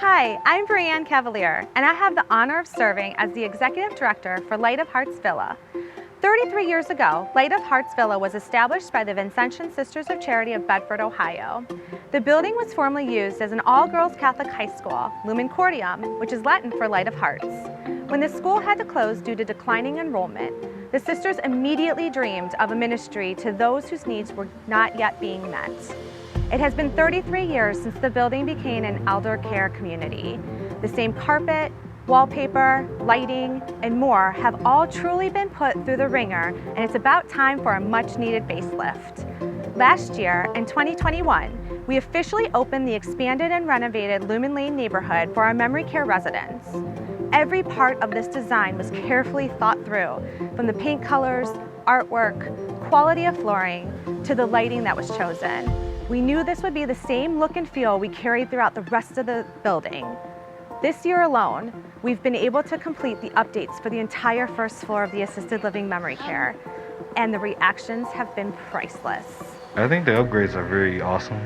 Hi, I'm Brianne Cavalier, and I have the honor of serving as the Executive Director for Light of Hearts Villa. 33 years ago, Light of Hearts Villa was established by the Vincentian Sisters of Charity of Bedford, Ohio. The building was formerly used as an all-girls Catholic high school, Lumen Cordium, which is Latin for Light of Hearts. When the school had to close due to declining enrollment, the sisters immediately dreamed of a ministry to those whose needs were not yet being met. It has been 33 years since the building became an elder care community. The same carpet, wallpaper, lighting, and more have all truly been put through the ringer, and it's about time for a much-needed facelift. Last year, in 2021, we officially opened the expanded and renovated Lumen Lane neighborhood for our memory care residents. Every part of this design was carefully thought through, from the paint colors, artwork, quality of flooring, to the lighting that was chosen. We knew this would be the same look and feel we carried throughout the rest of the building. This year alone, we've been able to complete the updates for the entire first floor of the assisted living memory care, and the reactions have been priceless. I think the upgrades are very awesome.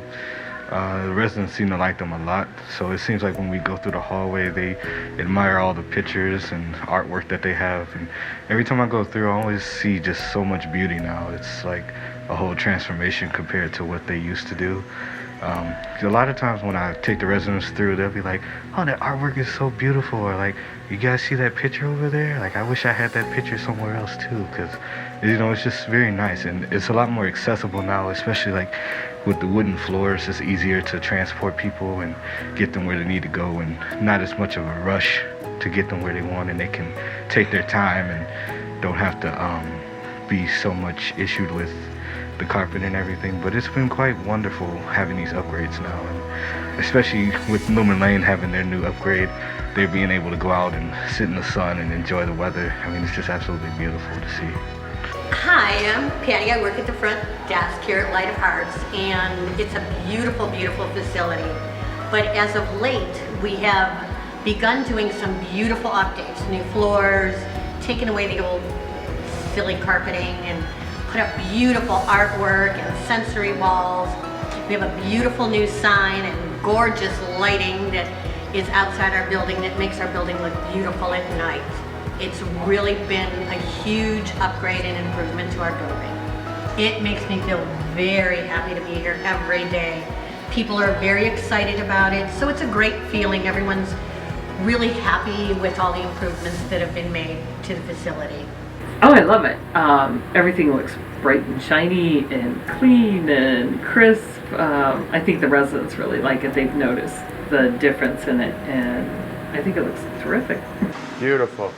The residents seem to like them a lot, so it seems like when we go through the hallway, they admire all the pictures and artwork that they have. And every time I go through, I always see just so much beauty now. It's like a whole transformation compared to what they used to do. A lot of times when I take the residents through, they'll be like, "Oh, that artwork is so beautiful," or like, "You guys see that picture over there? Like, I wish I had that picture somewhere else too," because it's just very nice, and it's a lot more accessible now, especially like with the wooden floors. It's easier to transport people and get them where they need to go, and not as much of a rush to get them where they want, and they can take their time and don't have to be so much issued with the carpet and everything. But it's been quite wonderful having these upgrades now, and especially with Lumen Lane having their new upgrade, they're being able to go out and sit in the sun and enjoy the weather. I mean, it's just absolutely beautiful to see. Hi, I'm Patty. I work at the front desk here at Light of Hearts, and it's a beautiful, beautiful facility. But as of late, we have begun doing some beautiful updates, new floors, taking away the old silly carpeting, and put up beautiful artwork and sensory walls. We have a beautiful new sign and gorgeous lighting that is outside our building that makes our building look beautiful at night. It's really been a huge upgrade and improvement to our building. It makes me feel very happy to be here every day. People are very excited about it, so it's a great feeling. Everyone's really happy with all the improvements that have been made to the facility. Oh, I love it. Everything looks bright and shiny and clean and crisp. I think the residents really like it. They've noticed the difference in it, and I think it looks terrific. Beautiful.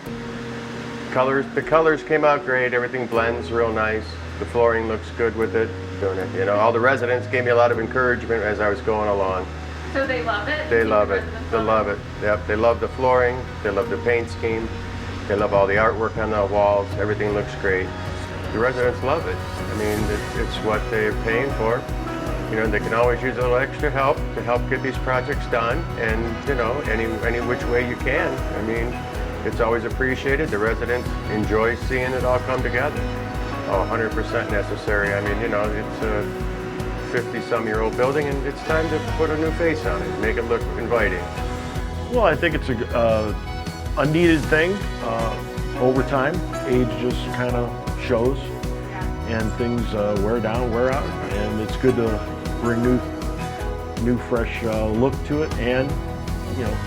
The colors came out great. Everything blends real nice. The flooring looks good with it. Doing it. All the residents gave me a lot of encouragement as I was going along. So they love it? They love it. They love it. Yep. They love the flooring. They love the paint scheme. They love all the artwork on the walls. Everything looks great. The residents love it. I mean, it's what they're paying for. They can always use a little extra help to help get these projects done, and any which way you can. I mean, it's always appreciated. The residents enjoy seeing it all come together. 100% necessary. I mean, it's a 50-some-year-old building, and it's time to put a new face on it, make it look inviting. Well, I think it's a needed thing. Over time, age just kind of shows, and things wear down, wear out, and it's good to bring new fresh look to it. And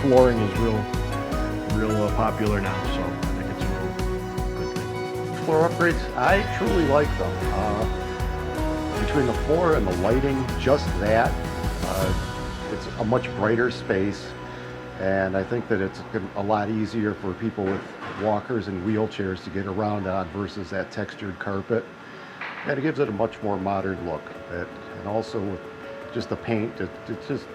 flooring is real popular now, so I think it's a real good thing. Floor upgrades, I truly like them. Between the floor and the lighting, just that, it's a much brighter space, and I think that it's a lot easier for people with walkers and wheelchairs to get around on versus that textured carpet. And it gives it a much more modern look. And also with just the paint, it just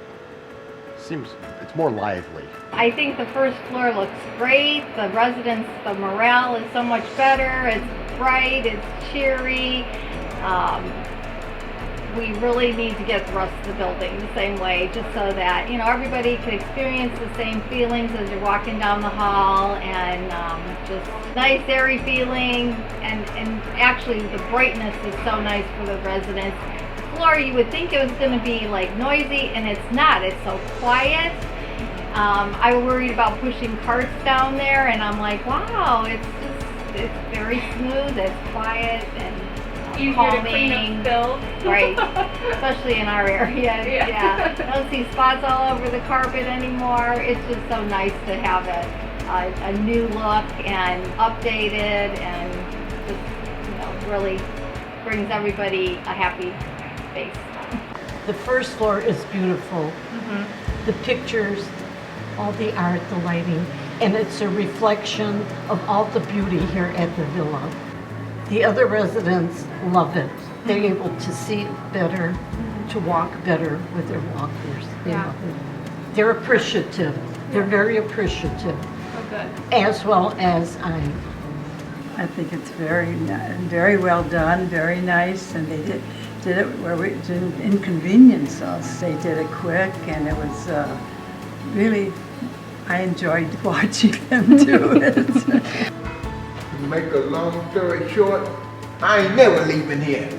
seems it's more lively. I think the first floor looks great. The residents, the morale is so much better. It's bright, it's cheery. We really need to get the rest of the building the same way, just so that everybody can experience the same feelings as you're walking down the hall, and just nice airy feeling, and actually the brightness is so nice for the residents. The floor, you would think it was going to be like noisy, and it's not. It's so quiet. I worried about pushing carts down there, and I'm like, wow, it's very smooth, it's quiet, and Easier calming. to clean up spills. Right, especially in our area. Yeah. I don't see spots all over the carpet anymore. It's just so nice to have a new look and updated, and just really brings everybody a happy face. The first floor is beautiful. The pictures, all the art, the lighting, and it's a reflection of all the beauty here at the villa. The other residents love it. They're able to see better, to walk better with their walkers. They love it. They're appreciative. They're very appreciative. Oh, good. As well as I. I think it's very well done, very nice, and they did it where it didn't inconvenience us. They did it quick, and it was really, I enjoyed watching them do it. To make a long story short, I ain't never leaving here.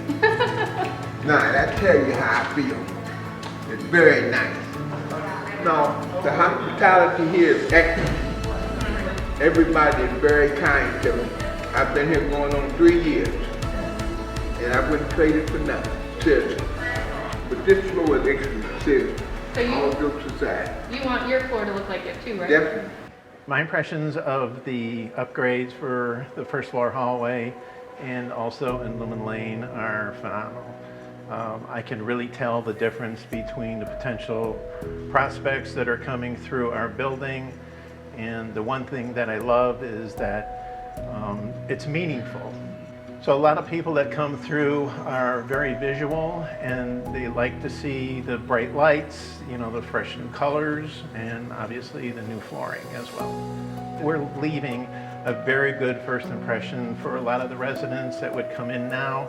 Nah, I tell you how I feel. It's very nice. No, the hospitality here is excellent. Everybody is very kind to me. I've been here going on 3 years, and I wouldn't trade it for nothing, seriously. But this floor is excellent, seriously. So All jokes aside. you want your floor to look like it too, right? Definitely. My impressions of the upgrades for the first floor hallway and also in Lumen Lane are phenomenal. I can really tell the difference between the potential prospects that are coming through our building, and the one thing that I love is that it's meaningful. So a lot of people that come through are very visual, and they like to see the bright lights, the fresh new colors, and obviously the new flooring as well. We're leaving a very good first impression for a lot of the residents that would come in now,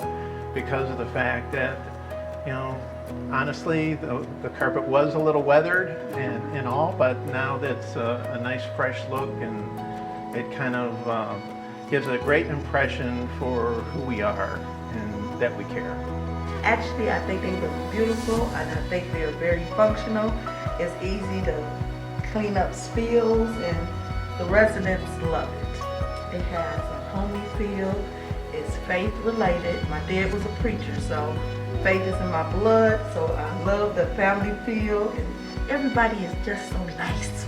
because of the fact that, honestly, the carpet was a little weathered and all, but now that's a nice fresh look, and it kind of gives a great impression for who we are and that we care. Actually, I think they look beautiful, and I think they're very functional. It's easy to clean up spills, and the residents love it. It has a homey feel. It's faith related. My dad was a preacher, so faith is in my blood, so I love the family feel, and everybody is just so nice.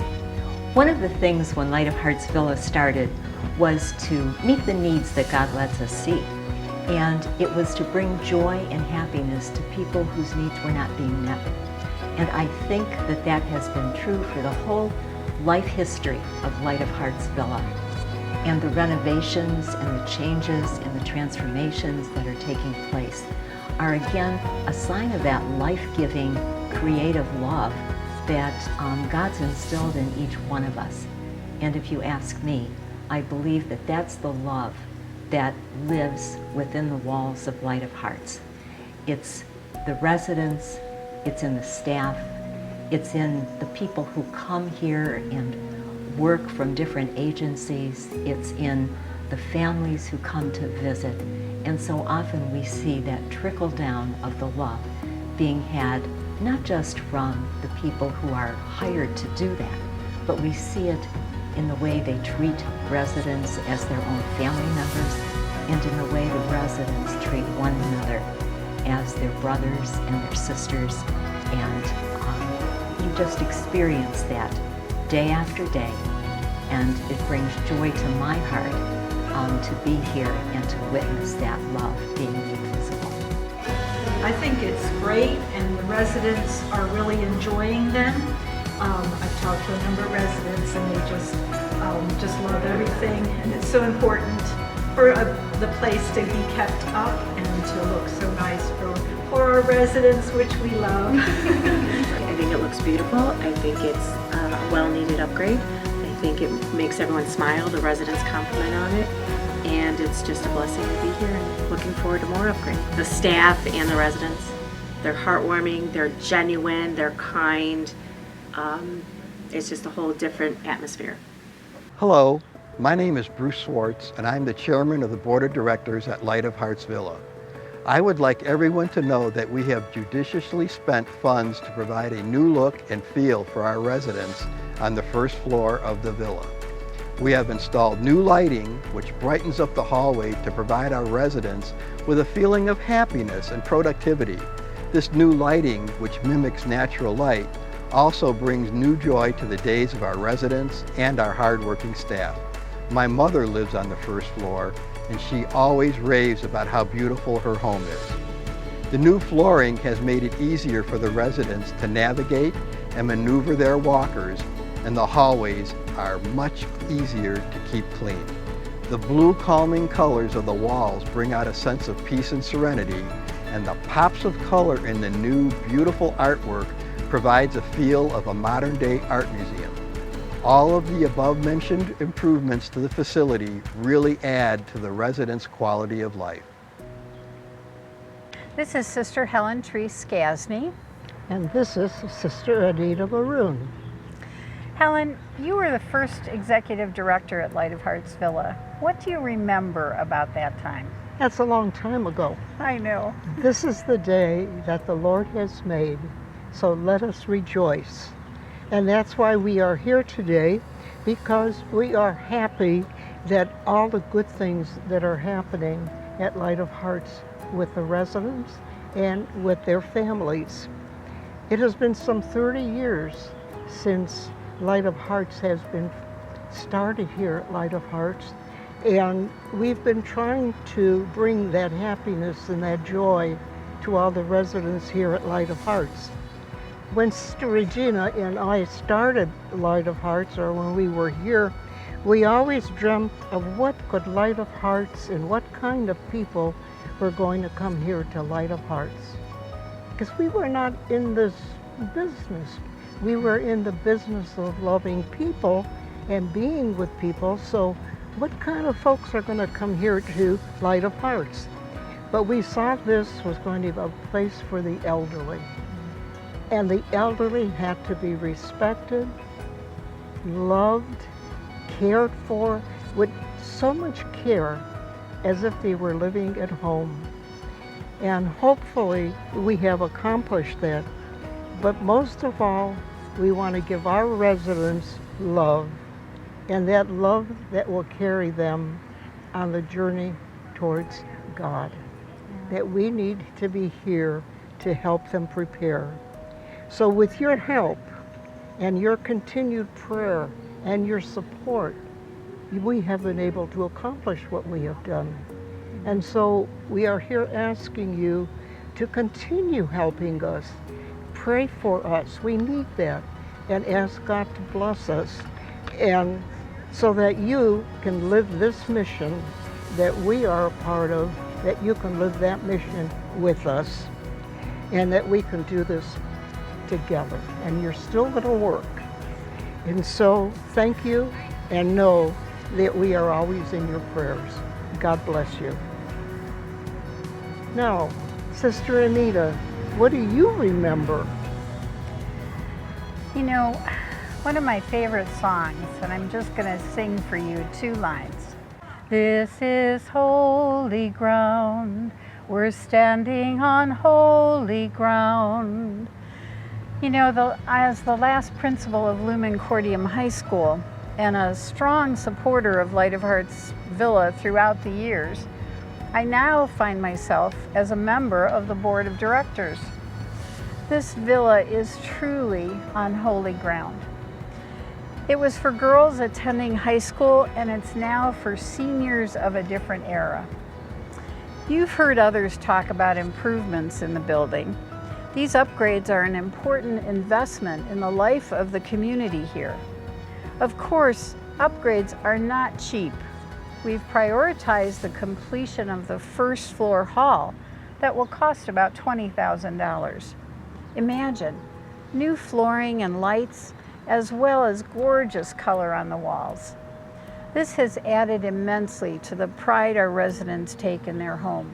One of the things when Light of Hearts Villa started was to meet the needs that God lets us see. And it was to bring joy and happiness to people whose needs were not being met. And I think that that has been true for the whole life history of Light of Hearts Villa. And the renovations and the changes and the transformations that are taking place are again a sign of that life-giving, creative love that God's instilled in each one of us. And if you ask me, I believe that that's the love that lives within the walls of Light of Hearts. It's the residents, it's in the staff, it's in the people who come here and work from different agencies, it's in the families who come to visit. And so often we see that trickle down of the love being had not just from the people who are hired to do that, but we see it in the way they treat residents as their own family members, and in the way the residents treat one another as their brothers and their sisters. And you just experience that day after day, and it brings joy to my heart to be here and to witness that love being made visible. I think it's great, and the residents are really enjoying them. I've talked to a number of residents, and they just love everything, and it's so important for the place to be kept up and to look so nice for our residents, which we love. I think it looks beautiful. I think it's a well-needed upgrade. I think it makes everyone smile. The residents compliment on it, and it's just a blessing to be here, and looking forward to more upgrades. The staff and the residents, they're heartwarming, they're genuine, they're kind. It's just a whole different atmosphere. Hello, my name is Bruce Swartz, and I'm the chairman of the board of directors at Light of Hearts Villa. I would like everyone to know that we have judiciously spent funds to provide a new look and feel for our residents on the first floor of the villa. We have installed new lighting, which brightens up the hallway to provide our residents with a feeling of happiness and productivity. This new lighting, which mimics natural light, also brings new joy to the days of our residents and our hardworking staff. My mother lives on the first floor, and she always raves about how beautiful her home is. The new flooring has made it easier for the residents to navigate and maneuver their walkers, and the hallways are much easier to keep clean. The blue calming colors of the walls bring out a sense of peace and serenity, and the pops of color in the new beautiful artwork provides a feel of a modern-day art museum. All of the above-mentioned improvements to the facility really add to the residents' quality of life. This is Sister Helen Tree Skasny. And this is Sister Anita Maroon. Helen, you were the first executive director at Light of Hearts Villa. What do you remember about that time? That's a long time ago. I know. This is the day that the Lord has made, so let us rejoice. And that's why we are here today, because we are happy that all the good things that are happening at Light of Hearts with the residents and with their families. It has been some 30 years since Light of Hearts has been started here at Light of Hearts, and we've been trying to bring that happiness and that joy to all the residents here at Light of Hearts. When Sister Regina and I started Light of Hearts, or when we were here, we always dreamt of what could Light of Hearts and what kind of people were going to come here to Light of Hearts. Because we were not in this business. We were in the business of loving people and being with people, so what kind of folks are going to come here to Light of Hearts? But we saw this was going to be a place for the elderly. And the elderly had to be respected, loved, cared for with so much care as if they were living at home. And hopefully we have accomplished that. But most of all, we want to give our residents love, and that love that will carry them on the journey towards God. That we need to be here to help them prepare. So with your help and your continued prayer and your support, we have been able to accomplish what we have done. And so we are here asking you to continue helping us. Pray for us. We need that. And ask God to bless us. And so that you can live this mission that we are a part of, that you can live that mission with us, and that we can do this together. And you're still going to work. And so thank you, and know that we are always in your prayers. God bless you. Now, Sister Anita, what do you remember? You know, one of my favorite songs, and I'm just going to sing for you 2 lines. This is holy ground, we're standing on holy ground. You know, as the last principal of Lumen Cordium High School and a strong supporter of Light of Hearts Villa throughout the years, I now find myself as a member of the board of directors. This villa is truly on holy ground. It was for girls attending high school, and it's now for seniors of a different era. You've heard others talk about improvements in the building. These upgrades are an important investment in the life of the community here. Of course, upgrades are not cheap. We've prioritized the completion of the first floor hall that will cost about $20,000. Imagine new flooring and lights, as well as gorgeous color on the walls. This has added immensely to the pride our residents take in their home.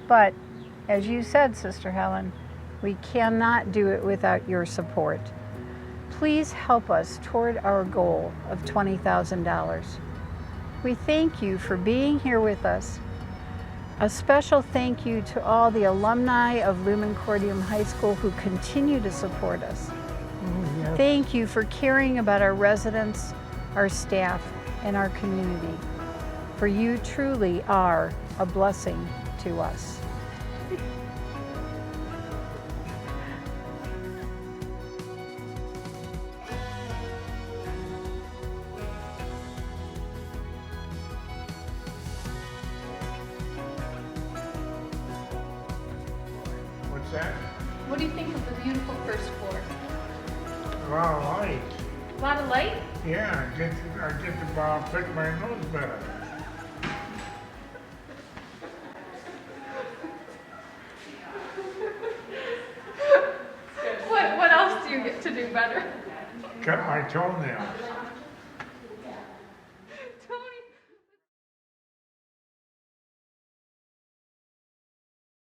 But, as you said, Sister Helen, we cannot do it without your support. Please help us toward our goal of $20,000. We thank you for being here with us. A special thank you to all the alumni of Lumen Cordium High School who continue to support us. Thank you for caring about our residents, our staff, and our community. For you truly are a blessing to us. What's that? What do you think of the beautiful first floor? A lot of light. A lot of light? Yeah, I get to pick my nose better. What else do you get to do better? Cut my toenails.